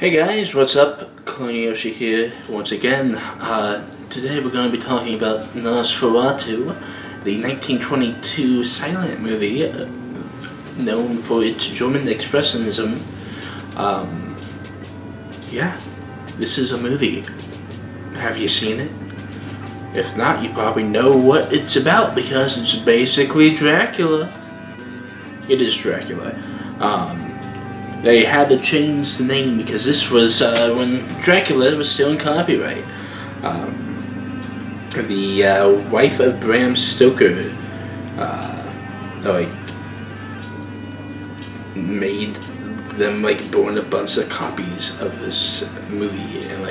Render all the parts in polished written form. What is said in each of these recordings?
Hey guys, what's up? CloneYoshi here once again. Today we're going to be talking about Nosferatu, the 1922 silent movie known for its German expressionism. Yeah, this is a movie. Have you seen it? If not, you probably know what it's about because it's basically Dracula. It is Dracula. They had to change the name because this was when Dracula was still in copyright. The wife of Bram Stoker made them burn a bunch of copies of this movie, and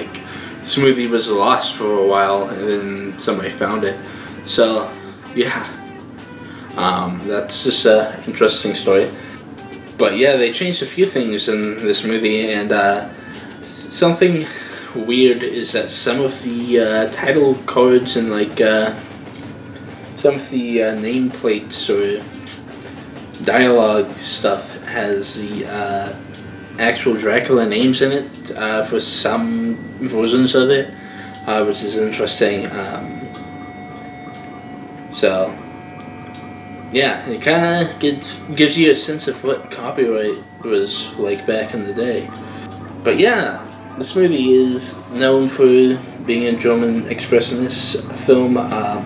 this movie was lost for a while, and then somebody found it. So yeah, that's just an interesting story. But yeah, they changed a few things in this movie, and something weird is that some of the title cards and some of the nameplates or dialogue stuff has the actual Dracula names in it for some versions of it, which is interesting. So yeah, it kind of gives you a sense of what copyright was like back in the day. But yeah, this movie is known for being a German expressionist film. I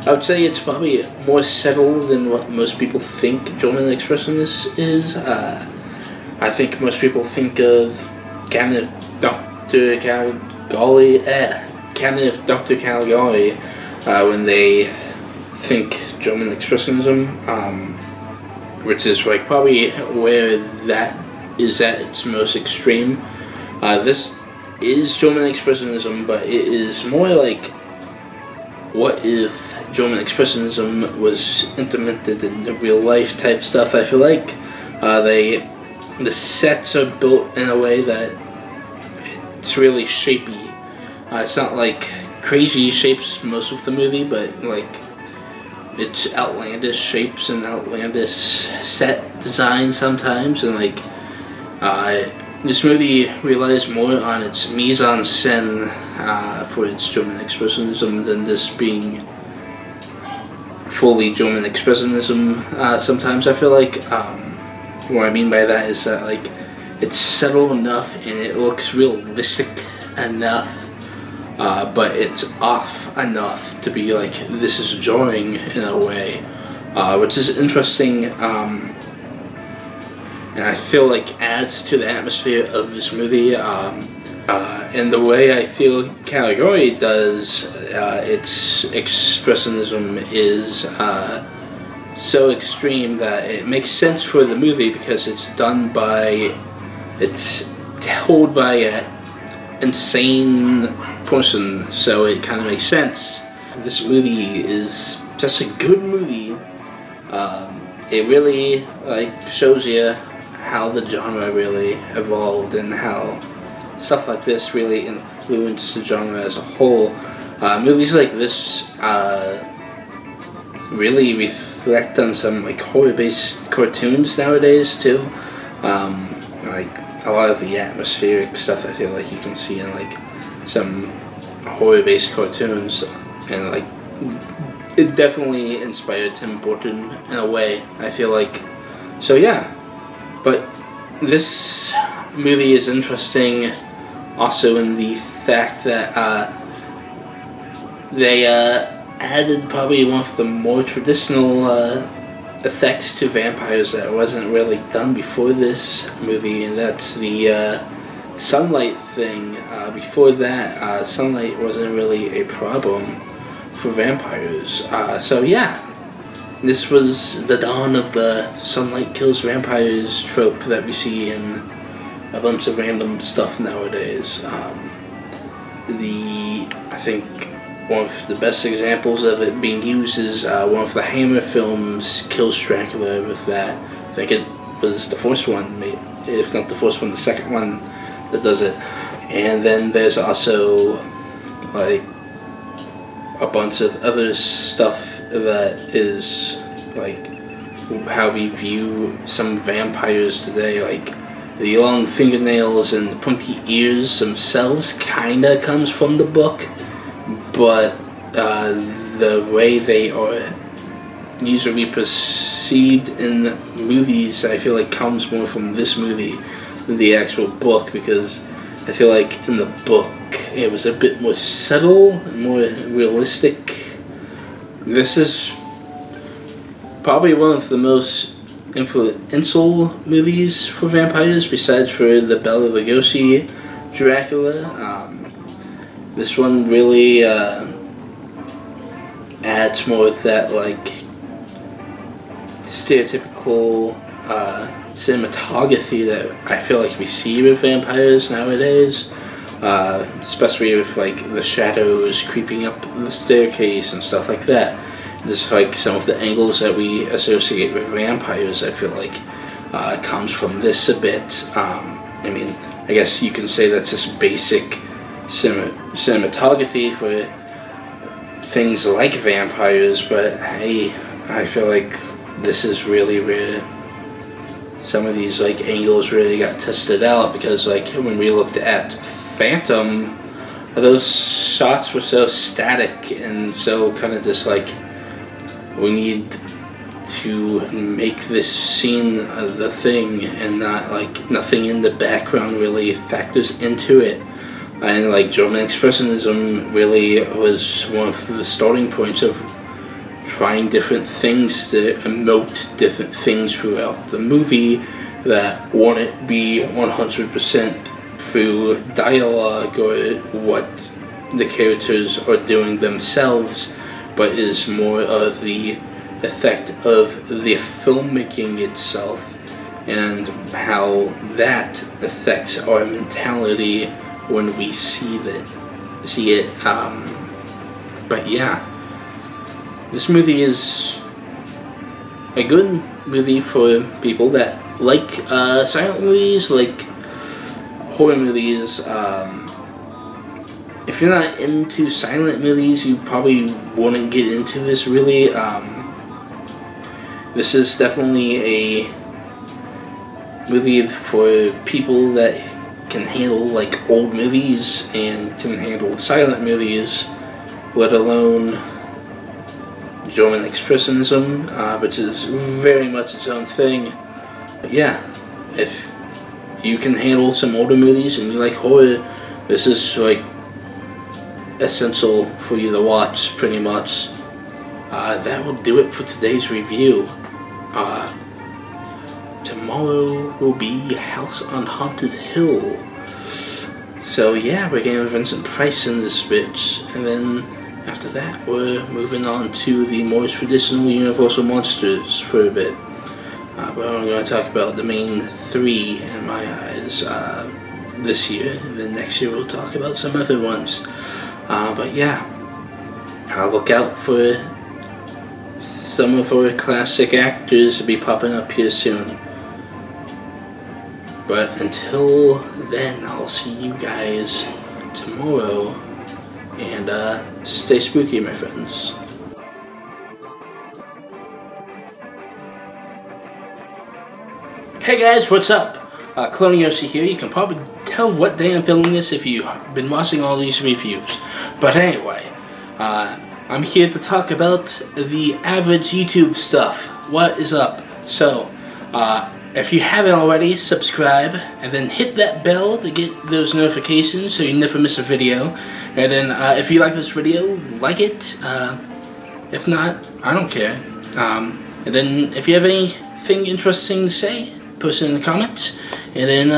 would say it's probably more subtle than what most people think German expressionist is. I think most people think of kind of Dr. Caligari when they think German expressionism, which is probably where that is at its most extreme. This is German expressionism, but it is more like, what if German expressionism was implemented in real life type stuff. I feel like the sets are built in a way that it's really shapy. It's not like crazy shapes most of the movie, but it's outlandish shapes and outlandish set design sometimes, and this movie relies more on its mise-en-scène for its German expressionism than this being fully German expressionism. Sometimes I feel like what I mean by that is that it's subtle enough and it looks realistic enough, but it's off enough to be this is jarring in a way, which is interesting, and I feel adds to the atmosphere of this movie. And the way I feel Caligari does its expressionism is so extreme that it makes sense for the movie because it's told by an insane person, so it kind of makes sense. This movie is such a good movie. It really shows you how the genre really evolved and how stuff like this really influenced the genre as a whole. Movies like this really reflect on some horror-based cartoons nowadays too. A lot of the atmospheric stuff I feel you can see in some horror-based cartoons, and it definitely inspired Tim Burton in a way, I feel so yeah. But this movie is interesting also in the fact that they added probably one of the more traditional effects to vampires that wasn't really done before this movie, and that's the sunlight thing. Before that, sunlight wasn't really a problem for vampires. So yeah, this was the dawn of the sunlight kills vampires trope that we see in a bunch of random stuff nowadays. I think one of the best examples of it being used is one of the Hammer films kills Dracula with that. I think it was the first one, if not the first one, the second one that does it. And then there's also a bunch of other stuff that is how we view some vampires today, the long fingernails and the pointy ears themselves kinda comes from the book, but the way they are usually perceived in movies, I feel like comes more from this movie than the actual book, because I feel like in the book it was a bit more subtle and more realistic. This is probably one of the most influential movies for vampires, besides for the Bela Lugosi Dracula. This one really adds more of that like stereotypical cinematography that I feel like we see with vampires nowadays, especially with like the shadows creeping up the staircase and stuff like that. Just like some of the angles that we associate with vampires, I feel like comes from this a bit. I mean, I guess you can say that's just basic cinematography for things like vampires, but hey, I feel like this is really where some of these like angles really got tested out, because like when we looked at Phantom, those shots were so static and so kind of just like, we need to make this scene the thing, and not like nothing in the background really factors into it. And like German Expressionism really was one of the starting points of trying different things to emote different things throughout the movie that wouldn't be 100% through dialogue or what the characters are doing themselves, but is more of the effect of the filmmaking itself and how that affects our mentality when we see it. But yeah, this movie is a good movie for people that like silent movies, like horror movies. If you're not into silent movies, you probably wouldn't get into this really. This is definitely a movie for people that can handle like old movies and can handle silent movies, let alone German Expressionism, which is very much its own thing. But yeah, if you can handle some older movies and you like horror, this is like essential for you to watch, pretty much. That will do it for today's review. Tomorrow will be House on Haunted Hill. So yeah, we're getting Vincent Price in this bitch, and then after that we're moving on to the more traditional Universal monsters for a bit. But we're only going to talk about the main three in my eyes this year, and then next year we'll talk about some other ones. But yeah, look out for some of our classic actors to be popping up here soon. But until then, I'll see you guys tomorrow, and stay spooky, my friends. Hey guys, what's up? CloneYoshi here. You can probably tell what day I'm filming this if you've been watching all these reviews. But anyway, I'm here to talk about the average YouTube stuff. What is up? So, if you haven't already, subscribe, and then hit that bell to get those notifications so you never miss a video. And then, if you like this video, like it. If not, I don't care. And then, if you have anything interesting to say, post it in the comments. And then,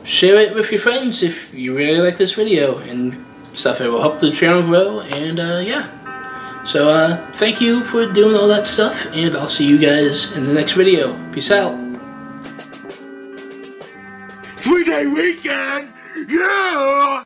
share it with your friends if you really like this video and stuff. It will help the channel grow, and yeah. So thank you for doing all that stuff, and I'll see you guys in the next video. Peace out. 3-day weekend, yeah!